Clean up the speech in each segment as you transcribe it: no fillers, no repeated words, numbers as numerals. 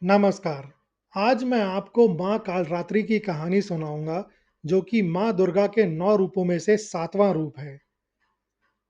नमस्कार। आज मैं आपको माँ कालरात्रि की कहानी सुनाऊंगा, जो कि माँ दुर्गा के 9 रूपों में से 7वां रूप है।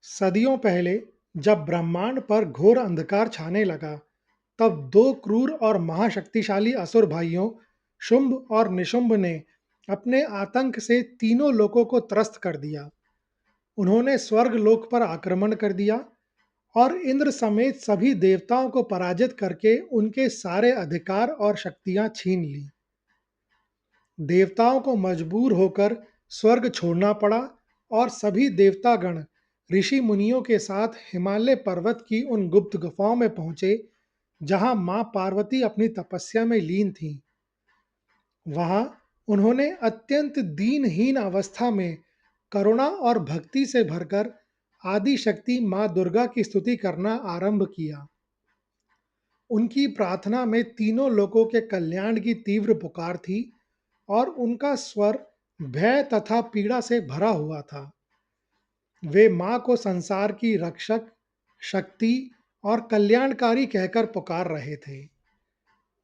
सदियों पहले जब ब्रह्मांड पर घोर अंधकार छाने लगा, तब दो क्रूर और महाशक्तिशाली असुर भाइयों शुंभ और निशुंभ ने अपने आतंक से तीनों लोकों को त्रस्त कर दिया। उन्होंने स्वर्ग लोक पर आक्रमण कर दिया और इंद्र समेत सभी देवताओं को पराजित करके उनके सारे अधिकार और शक्तियां छीन ली। देवताओं को मजबूर होकर स्वर्ग छोड़ना पड़ा और सभी देवतागण ऋषि मुनियों के साथ हिमालय पर्वत की उन गुप्त गुफाओं में पहुंचे, जहां मां पार्वती अपनी तपस्या में लीन थीं। वहां उन्होंने अत्यंत दीनहीन अवस्था में करुणा और भक्ति से भरकर आदि शक्ति मां दुर्गा की स्तुति करना आरंभ किया। उनकी प्रार्थना में तीनों लोकों के कल्याण की तीव्र पुकार थी और उनका स्वर भय तथा पीड़ा से भरा हुआ था। वे मां को संसार की रक्षक, शक्ति और कल्याणकारी कहकर पुकार रहे थे।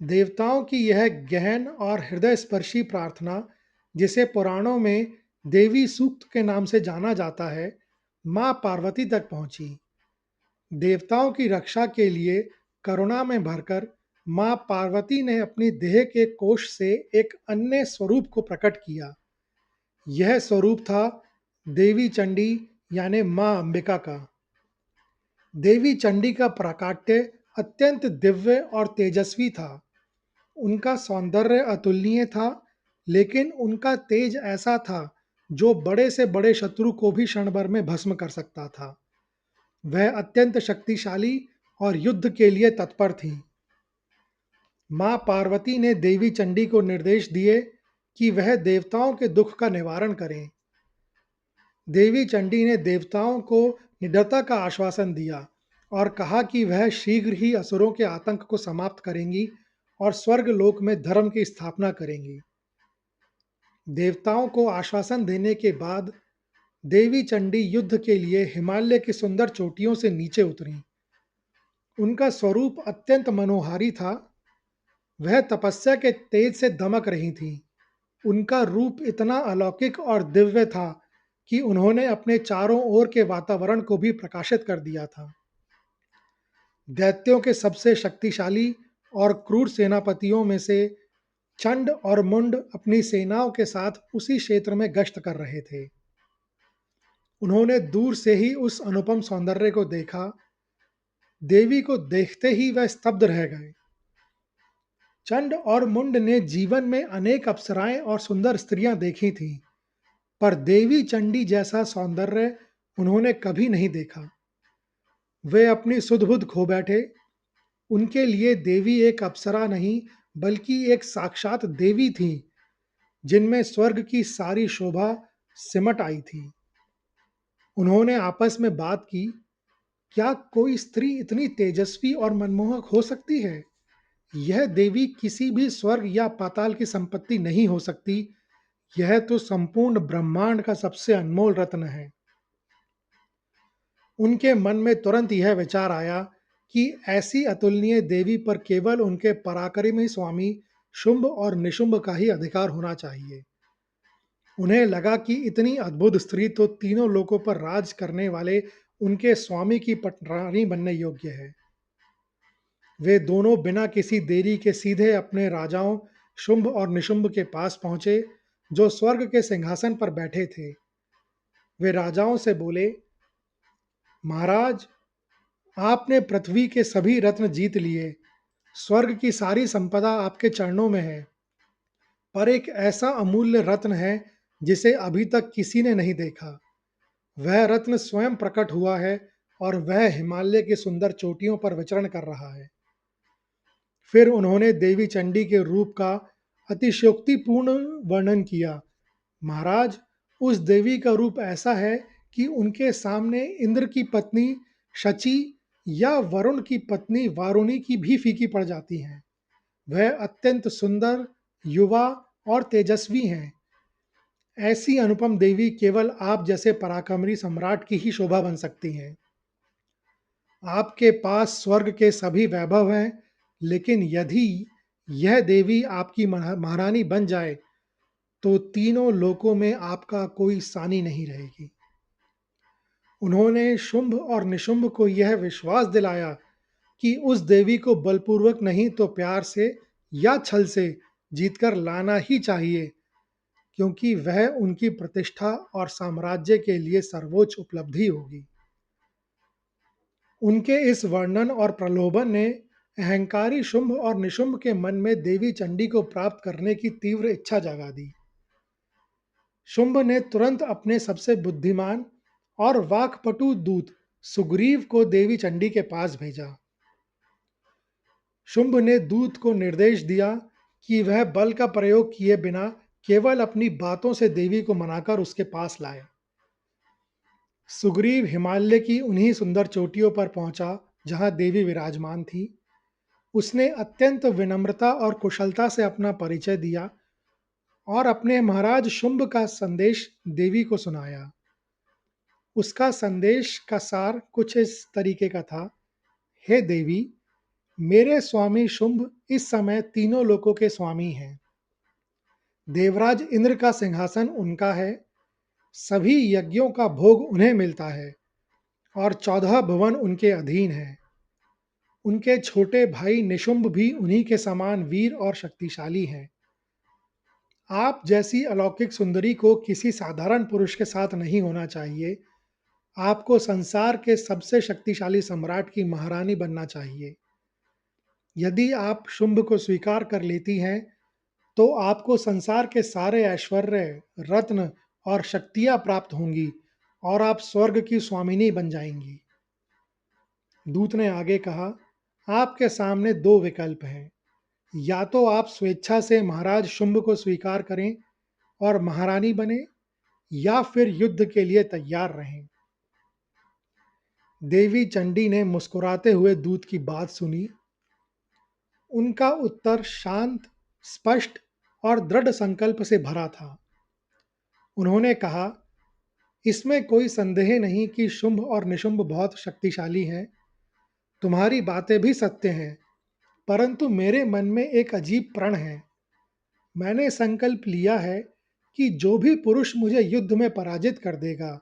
देवताओं की यह गहन और हृदयस्पर्शी प्रार्थना, जिसे पुराणों में देवी सूक्त के नाम से जाना जाता है, मां पार्वती तक पहुंची। देवताओं की रक्षा के लिए करुणा में भरकर मां पार्वती ने अपनी देह के कोष से एक अन्य स्वरूप को प्रकट किया। यह स्वरूप था देवी चंडी, यानी मां अंबिका का। देवी चंडी का प्राकट्य अत्यंत दिव्य और तेजस्वी था। उनका सौंदर्य अतुलनीय था, लेकिन उनका तेज ऐसा था जो बड़े से बड़े शत्रु को भी क्षण भर में भस्म कर सकता था। वह अत्यंत शक्तिशाली और युद्ध के लिए तत्पर थीं। मां पार्वती ने देवी चंडी को निर्देश दिए कि वह देवताओं के दुख का निवारण करें। देवी चंडी ने देवताओं को निडरता का आश्वासन दिया और कहा कि वह शीघ्र ही असुरों के आतंक को समाप्त करेंगी और स्वर्ग लोक में धर्म की स्थापना करेंगी। देवताओं को आश्वासन देने के बाद देवी चंडी युद्ध के लिए हिमालय की सुंदर चोटियों से नीचे उतरी। उनका स्वरूप अत्यंत मनोहारी था। वह तपस्या के तेज से दमक रही थीं। उनका रूप इतना अलौकिक और दिव्य था कि उन्होंने अपने चारों ओर के वातावरण को भी प्रकाशित कर दिया था। दैत्यों के सबसे शक्तिशाली और क्रूर सेनापतियों में से चंड और मुंड अपनी सेनाओं के साथ उसी क्षेत्र में गश्त कर रहे थे। उन्होंने दूर से ही उस अनुपम सौंदर्य को देखा। देवी को देखते ही वह स्तब्ध रह गए। चंड और मुंड ने जीवन में अनेक अप्सराएं और सुंदर स्त्रियां देखी थीं, पर देवी चंडी जैसा सौंदर्य उन्होंने कभी नहीं देखा। वे अपनी सुध-बुध खो बैठे। उनके लिए देवी एक अप्सरा नहीं, बल्कि एक साक्षात देवी थीं, जिनमें स्वर्ग की सारी शोभा सिमट आई थी। उन्होंने आपस में बात की, क्या कोई स्त्री इतनी तेजस्वी और मनमोहक हो सकती है? यह देवी किसी भी स्वर्ग या पाताल की संपत्ति नहीं हो सकती। यह तो संपूर्ण ब्रह्मांड का सबसे अनमोल रत्न है। उनके मन में तुरंत यह विचार आया कि ऐसी अतुलनीय देवी पर केवल उनके पराक्रमी स्वामी शुंभ और निशुंभ का ही अधिकार होना चाहिए। उन्हें लगा कि इतनी अद्भुत स्त्री तो तीनों लोकों पर राज करने वाले उनके स्वामी की पटरानी बनने योग्य है। वे दोनों बिना किसी देरी के सीधे अपने राजाओं शुंभ और निशुंभ के पास पहुंचे, जो स्वर्ग के सिंहासन पर बैठे थे। वे राजाओं से बोले, महाराज, आपने पृथ्वी के सभी रत्न जीत लिए। स्वर्ग की सारी संपदा आपके चरणों में है, पर एक ऐसा अमूल्य रत्न है जिसे अभी तक किसी ने नहीं देखा। वह रत्न स्वयं प्रकट हुआ है और वह हिमालय की सुंदर चोटियों पर विचरण कर रहा है। फिर उन्होंने देवी चंडी के रूप का अतिशयोक्तिपूर्ण वर्णन किया। महाराज, उस देवी का रूप ऐसा है कि उनके सामने इंद्र की पत्नी शची या वरुण की पत्नी वारुणी की भी फीकी पड़ जाती हैं। वह अत्यंत सुंदर, युवा और तेजस्वी हैं। ऐसी अनुपम देवी केवल आप जैसे पराक्रमी सम्राट की ही शोभा बन सकती हैं। आपके पास स्वर्ग के सभी वैभव हैं, लेकिन यदि यह देवी आपकी महारानी बन जाए तो तीनों लोकों में आपका कोई सानी नहीं रहेगी। उन्होंने शुंभ और निशुंभ को यह विश्वास दिलाया कि उस देवी को बलपूर्वक नहीं तो प्यार से या छल से जीतकर लाना ही चाहिए, क्योंकि वह उनकी प्रतिष्ठा और साम्राज्य के लिए सर्वोच्च उपलब्धि होगी। उनके इस वर्णन और प्रलोभन ने अहंकारी शुंभ और निशुंभ के मन में देवी चंडी को प्राप्त करने की तीव्र इच्छा जगा दी। शुंभ ने तुरंत अपने सबसे बुद्धिमान और वाकपटु दूत सुग्रीव को देवी चंडी के पास भेजा। शुंभ ने दूत को निर्देश दिया कि वह बल का प्रयोग किए बिना केवल अपनी बातों से देवी को मनाकर उसके पास लाए। सुग्रीव हिमालय की उन्हीं सुंदर चोटियों पर पहुंचा जहां देवी विराजमान थी। उसने अत्यंत विनम्रता और कुशलता से अपना परिचय दिया और अपने महाराज शुंभ का संदेश देवी को सुनाया। उसका संदेश का सार कुछ इस तरीके का था: हे देवी, मेरे स्वामी शुंभ इस समय तीनों लोकों के स्वामी हैं। देवराज इंद्र का सिंहासन उनका है, सभी यज्ञों का भोग उन्हें मिलता है और 14 भुवन उनके अधीन हैं। उनके छोटे भाई निशुंभ भी उन्हीं के समान वीर और शक्तिशाली हैं। आप जैसी अलौकिक सुंदरी को किसी साधारण पुरुष के साथ नहीं होना चाहिए। आपको संसार के सबसे शक्तिशाली सम्राट की महारानी बनना चाहिए। यदि आप शुंभ को स्वीकार कर लेती हैं तो आपको संसार के सारे ऐश्वर्य, रत्न और शक्तियां प्राप्त होंगी और आप स्वर्ग की स्वामिनी बन जाएंगी। दूत ने आगे कहा, आपके सामने दो विकल्प हैं। या तो आप स्वेच्छा से महाराज शुंभ को स्वीकार करें और महारानी बने, या फिर युद्ध के लिए तैयार रहें। देवी चंडी ने मुस्कुराते हुए दूत की बात सुनी। उनका उत्तर शांत, स्पष्ट और दृढ़ संकल्प से भरा था। उन्होंने कहा, इसमें कोई संदेह नहीं कि शुंभ और निशुंभ बहुत शक्तिशाली हैं। तुम्हारी बातें भी सत्य हैं, परंतु मेरे मन में एक अजीब प्रण है। मैंने संकल्प लिया है कि जो भी पुरुष मुझे युद्ध में पराजित कर देगा,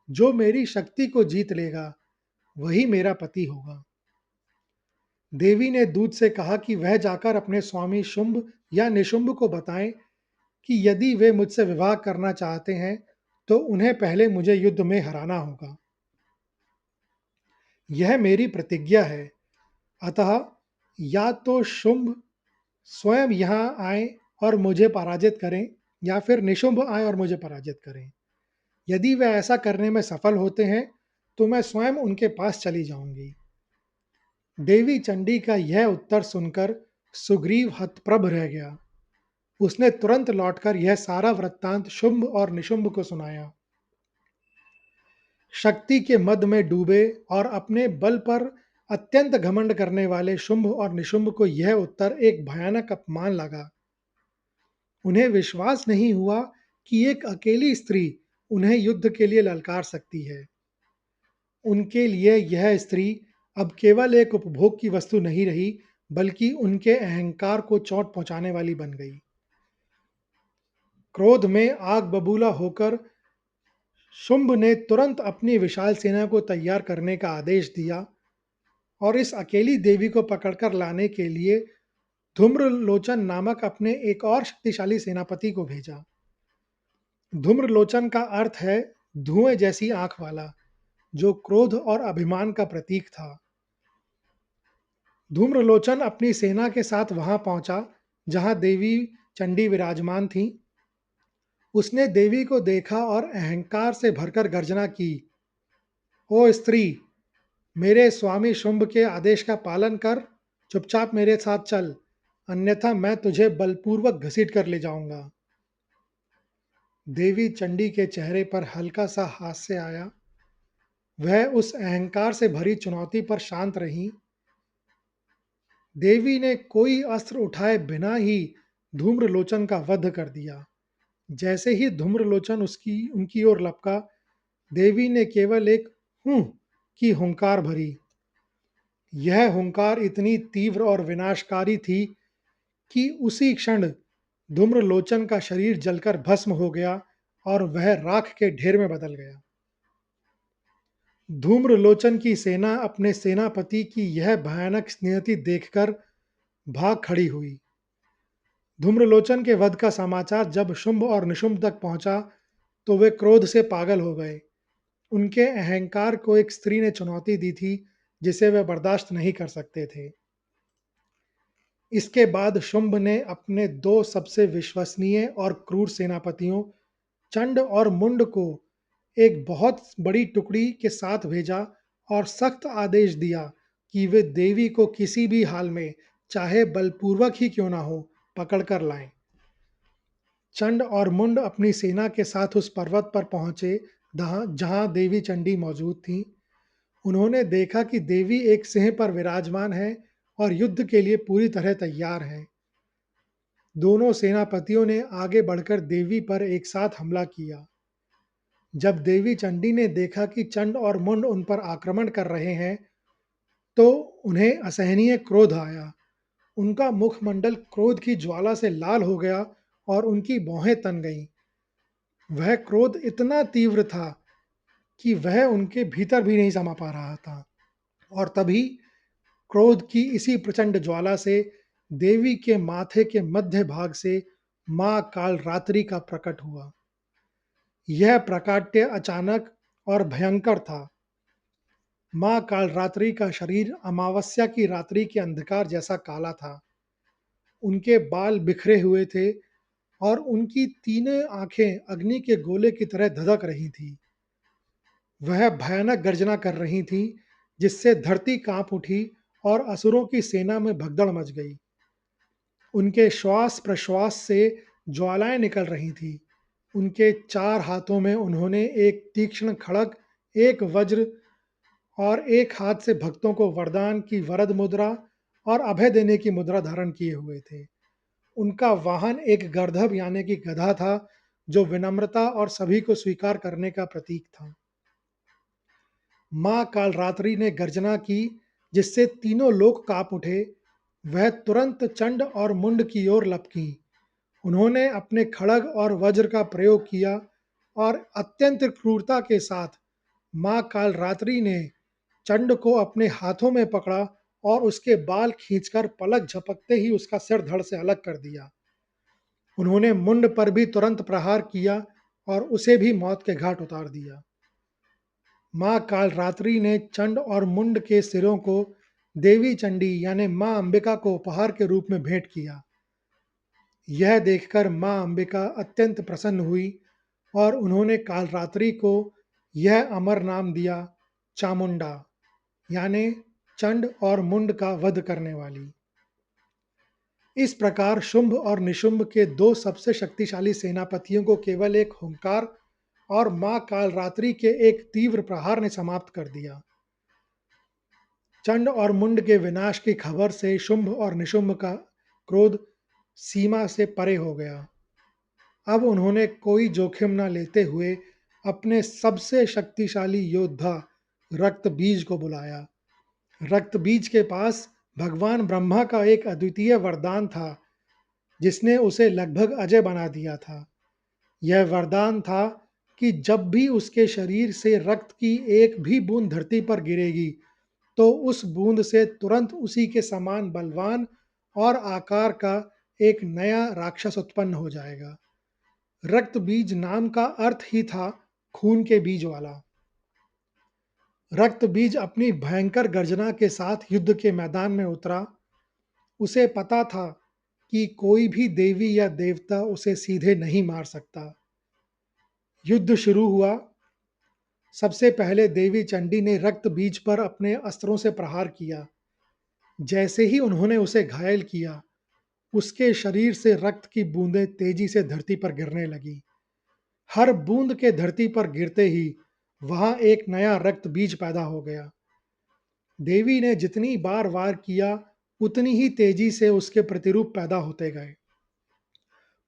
जो मेरी शक्ति को जीत लेगा, वही मेरा पति होगा। देवी ने दूत से कहा कि वह जाकर अपने स्वामी शुंभ या निशुंभ को बताएं कि यदि वे मुझसे विवाह करना चाहते हैं तो उन्हें पहले मुझे युद्ध में हराना होगा। यह मेरी प्रतिज्ञा है। अतः या तो शुंभ स्वयं यहाँ आए और मुझे पराजित करें, या फिर निशुंभ आए और मुझे पराजित करें। यदि वे ऐसा करने में सफल होते हैं तो मैं स्वयं उनके पास चली जाऊंगी। देवी चंडी का यह उत्तर सुनकर सुग्रीव हतप्रभ रह गया। उसने तुरंत लौटकर यह सारा वृत्तांत शुंभ और निशुंभ को सुनाया। शक्ति के मद में डूबे और अपने बल पर अत्यंत घमंड करने वाले शुंभ और निशुंभ को यह उत्तर एक भयानक अपमान लगा। उन्हें विश्वास नहीं हुआ कि एक अकेली स्त्री उन्हें युद्ध के लिए ललकार सकती है। उनके लिए यह स्त्री अब केवल एक उपभोग की वस्तु नहीं रही, बल्कि उनके अहंकार को चोट पहुंचाने वाली बन गई। क्रोध में आग बबूला होकर शुंभ ने तुरंत अपनी विशाल सेना को तैयार करने का आदेश दिया और इस अकेली देवी को पकड़कर लाने के लिए धूम्रलोचन नामक अपने एक और शक्तिशाली सेनापति को भेजा। धूम्रलोचन का अर्थ है धुएं जैसी आंख वाला, जो क्रोध और अभिमान का प्रतीक था। धूम्रलोचन अपनी सेना के साथ वहां पहुंचा जहां देवी चंडी विराजमान थी। उसने देवी को देखा और अहंकार से भरकर गर्जना की, ओ स्त्री, मेरे स्वामी शुंभ के आदेश का पालन कर, चुपचाप मेरे साथ चल, अन्यथा मैं तुझे बलपूर्वक घसीट कर ले जाऊंगा। देवी चंडी के चेहरे पर हल्का सा हास्य आया। वह उस अहंकार से भरी चुनौती पर शांत रही। देवी ने कोई अस्त्र उठाए बिना ही धूम्रलोचन का वध कर दिया। जैसे ही धूम्रलोचन उसकी उनकी ओर लपका, देवी ने केवल एक हूं की हुंकार भरी। यह हुंकार इतनी तीव्र और विनाशकारी थी कि उसी क्षण धूम्रलोचन का शरीर जलकर भस्म हो गया और वह राख के ढेर में बदल गया। धूम्रलोचन की सेना अपने सेनापति की यह भयानक नियति देखकर भाग खड़ी हुई। धूम्रलोचन के वध का समाचार जब शुंभ और निशुंभ तक पहुंचा तो वे क्रोध से पागल हो गए। उनके अहंकार को एक स्त्री ने चुनौती दी थी जिसे वे बर्दाश्त नहीं कर सकते थे। इसके बाद शुंभ ने अपने दो सबसे विश्वसनीय और क्रूर सेनापतियों चंड और मुंड को एक बहुत बड़ी टुकड़ी के साथ भेजा और सख्त आदेश दिया कि वे देवी को किसी भी हाल में, चाहे बलपूर्वक ही क्यों ना हो, पकड़कर लाएं। चंड और मुंड अपनी सेना के साथ उस पर्वत पर पहुंचे जहां देवी चंडी मौजूद थीं। उन्होंने देखा कि देवी एक सिंह पर विराजमान है और युद्ध के लिए पूरी तरह तैयार हैं। दोनों सेनापतियों ने आगे बढ़कर देवी पर एक साथ हमला किया। जब देवी चंडी ने देखा कि चंड और मुंड उन पर आक्रमण कर रहे हैं, तो उन्हें असहनीय क्रोध आया। उनका मुखमंडल क्रोध की ज्वाला से लाल हो गया और उनकी भौहें तन गईं। वह क्रोध इतना तीव्र था कि वह उनके भीतर भी नहीं समा पा रहा था। और तभी क्रोध की इसी प्रचंड ज्वाला से देवी के माथे के मध्य भाग से मां कालरात्रि का प्रकट हुआ। यह प्रकाट्य अचानक और भयंकर था। मां कालरात्रि का शरीर अमावस्या की रात्रि के अंधकार जैसा काला था। उनके बाल बिखरे हुए थे और उनकी तीनों आंखें अग्नि के गोले की तरह धधक रही थीं। वह भयानक गर्जना कर रही थीं, जिससे धरती कांप उठी और असुरों की सेना में भगदड़ मच गई। उनके श्वास प्रश्वास से ज्वालाएं निकल रही थीं। उनके चार हाथों में उन्होंने एक तीक्ष्ण खड़ग, एक वज्र और एक हाथ से भक्तों को वरदान की वरद मुद्रा और अभय देने की मुद्रा धारण किए हुए थे। उनका वाहन एक गर्दभ यानी कि गधा था, जो विनम्रता और सभी को स्वीकार करने का प्रतीक था। मां कालरात्रि ने गर्जना की, जिससे तीनों लोग कांप उठे। वह तुरंत चंड और मुंड की ओर लपकीं। उन्होंने अपने खड़ग और वज्र का प्रयोग किया और अत्यंत क्रूरता के साथ मां कालरात्रि ने चंड को अपने हाथों में पकड़ा और उसके बाल खींचकर पलक झपकते ही उसका सिर धड़ से अलग कर दिया। उन्होंने मुंड पर भी तुरंत प्रहार किया और उसे भी मौत के घाट उतार दिया। मां कालरात्रि ने चंड और मुंड के सिरों को देवी चंडी यानी मां अंबिका को उपहार के रूप में भेंट किया। यह देखकर मां अंबिका अत्यंत प्रसन्न हुई और उन्होंने कालरात्रि को यह अमर नाम दिया, चामुंडा, यानी चंड और मुंड का वध करने वाली। इस प्रकार शुंभ और निशुंभ के दो सबसे शक्तिशाली सेनापतियों को केवल एक हुंकार और मां कालरात्रि के एक तीव्र प्रहार ने समाप्त कर दिया। चंड और मुंड के विनाश की खबर से शुंभ और निशुंभ का क्रोध सीमा से परे हो गया। अब उन्होंने कोई जोखिम न लेते हुए अपने सबसे शक्तिशाली योद्धा रक्तबीज को बुलाया। रक्तबीज के पास भगवान ब्रह्मा का एक अद्वितीय वरदान था, जिसने उसे लगभग अजय बना दिया था। यह वरदान था कि जब भी उसके शरीर से रक्त की एक भी बूंद धरती पर गिरेगी, तो उस बूंद से तुरंत उसी के समान बलवान और आकार का एक नया राक्षस उत्पन्न हो जाएगा। रक्त बीज नाम का अर्थ ही था खून के बीज वाला। रक्त बीज अपनी भयंकर गर्जना के साथ युद्ध के मैदान में उतरा। उसे पता था कि कोई भी देवी या देवता उसे सीधे नहीं मार सकता। युद्ध शुरू हुआ। सबसे पहले देवी चंडी ने रक्त बीज पर अपने अस्त्रों से प्रहार किया। जैसे ही उन्होंने उसे घायल किया, उसके शरीर से रक्त की बूंदें तेजी से धरती पर गिरने लगी। हर बूंद के धरती पर गिरते ही वहां एक नया रक्त बीज पैदा हो गया। देवी ने जितनी बार वार किया, उतनी ही तेजी से उसके प्रतिरूप पैदा होते गए।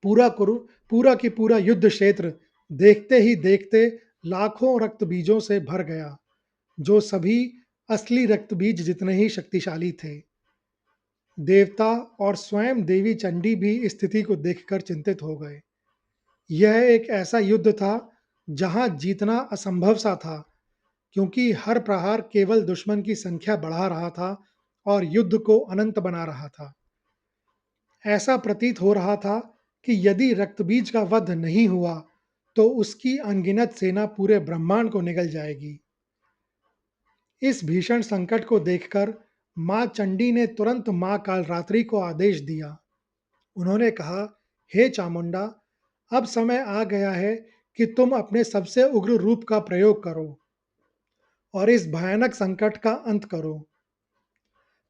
पूरा की पूरा युद्ध क्षेत्र देखते ही देखते लाखों रक्त बीजों से भर गया, जो सभी असली रक्त बीज जितने ही शक्तिशाली थे। देवता और स्वयं देवी चंडी भी स्थिति को देखकर चिंतित हो गए। यह एक ऐसा युद्ध था जहां जीतना असंभव सा था, क्योंकि हर प्रहार केवल दुश्मन की संख्या बढ़ा रहा था और युद्ध को अनंत बना रहा था। ऐसा प्रतीत हो रहा था कि यदि रक्तबीज का वध नहीं हुआ तो उसकी अनगिनत सेना पूरे ब्रह्मांड को निगल जाएगी। इस भीषण संकट को देखकर मां चंडी ने तुरंत मां कालरात्रि को आदेश दिया। उन्होंने कहा, हे चामुंडा, अब समय आ गया है कि तुम अपने सबसे उग्र रूप का प्रयोग करो और इस भयानक संकट का अंत करो।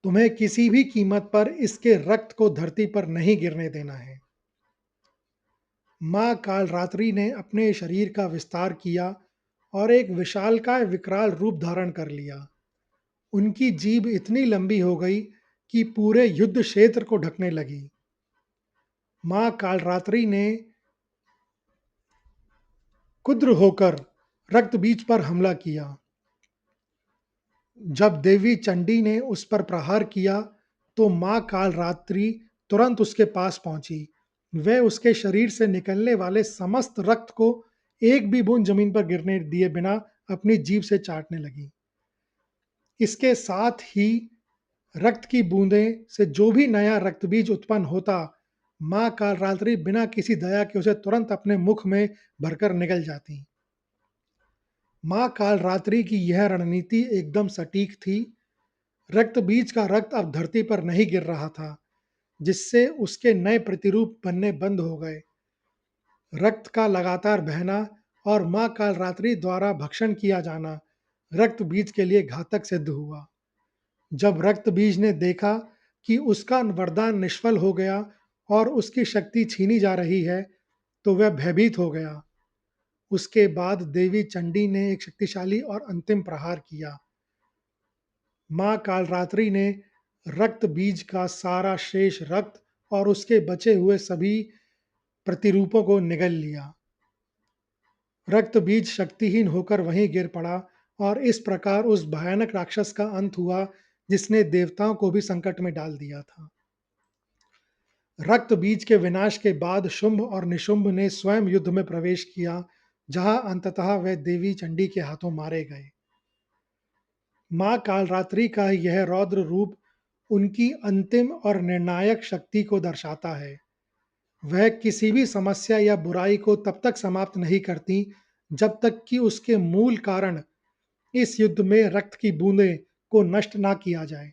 तुम्हें किसी भी कीमत पर इसके रक्त को धरती पर नहीं गिरने देना है। मां कालरात्रि ने अपने शरीर का विस्तार किया और एक विशालकाय विकराल रूप धारण कर लिया। उनकी जीभ इतनी लंबी हो गई कि पूरे युद्ध क्षेत्र को ढकने लगी। मां कालरात्रि ने कुद्र होकर रक्तबीज पर हमला किया। जब देवी चंडी ने उस पर प्रहार किया तो मां कालरात्रि तुरंत उसके पास पहुंची। वह उसके शरीर से निकलने वाले समस्त रक्त को एक भी बूंद जमीन पर गिरने दिए बिना अपनी जीभ से चाटने लगी। इसके साथ ही रक्त की बूंदें से जो भी नया रक्तबीज उत्पन्न होता, मां कालरात्रि बिना किसी दया के उसे तुरंत अपने मुख में भरकर निगल जाती। मां कालरात्रि की यह रणनीति एकदम सटीक थी। रक्त बीज का रक्त अब धरती पर नहीं गिर रहा था, जिससे उसके नए प्रतिरूप बनने बंद हो गए। रक्त का लगातार बहना और मां कालरात्रि द्वारा भक्षण किया जाना रक्त बीज के लिए घातक सिद्ध हुआ। जब रक्त बीज ने देखा कि उसका वरदान निष्फल हो गया और उसकी शक्ति छीनी जा रही है, तो वह भयभीत हो गया। उसके बाद देवी चंडी ने एक शक्तिशाली और अंतिम प्रहार किया। मां कालरात्रि ने रक्त बीज का सारा शेष रक्त और उसके बचे हुए सभी प्रतिरूपों को निगल लिया। रक्त बीज शक्तिहीन होकर वहीं गिर पड़ा और इस प्रकार उस भयानक राक्षस का अंत हुआ जिसने देवताओं को भी संकट में डाल दिया था। रक्त बीज के विनाश के बाद शुंभ और निशुंभ ने स्वयं युद्ध में प्रवेश किया, जहां अंततः वे देवी चंडी के हाथों मारे गए। मां कालरात्रि का यह रौद्र रूप उनकी अंतिम और निर्णायक शक्ति को दर्शाता है। वह किसी भी समस्या या बुराई को तब तक समाप्त नहीं करती जब तक कि उसके मूल कारण, इस युद्ध में रक्त की बूंदें, को नष्ट ना किया जाए।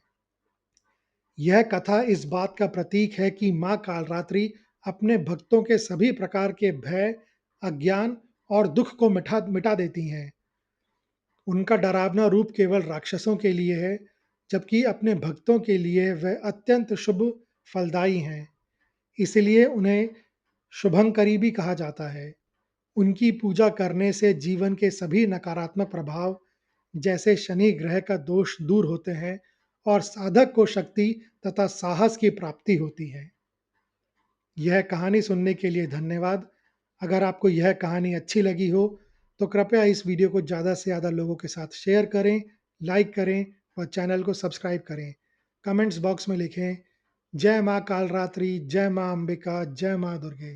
यह कथा इस बात का प्रतीक है कि मां कालरात्रि अपने भक्तों के सभी प्रकार के भय, अज्ञान और दुख को मिटा मिटा देती हैं। उनका डरावना रूप केवल राक्षसों के लिए है, जबकि अपने भक्तों के लिए वह अत्यंत शुभ फलदायी हैं। इसलिए उन्हें शुभंकरी भी कहा जाता है। उनकी पूजा करने से जीवन के सभी नकारात्मक प्रभाव, जैसे शनि ग्रह का दोष, दूर होते हैं और साधक को शक्ति तथा साहस की प्राप्ति होती है। यह कहानी सुनने के लिए धन्यवाद। अगर आपको यह कहानी अच्छी लगी हो तो कृपया इस वीडियो को ज़्यादा से ज़्यादा लोगों के साथ शेयर करें, लाइक करें और चैनल को सब्सक्राइब करें। कमेंट्स बॉक्स में लिखें, जय माँ कालरात्रि, जय माँ अंबिका, जय माँ दुर्गे।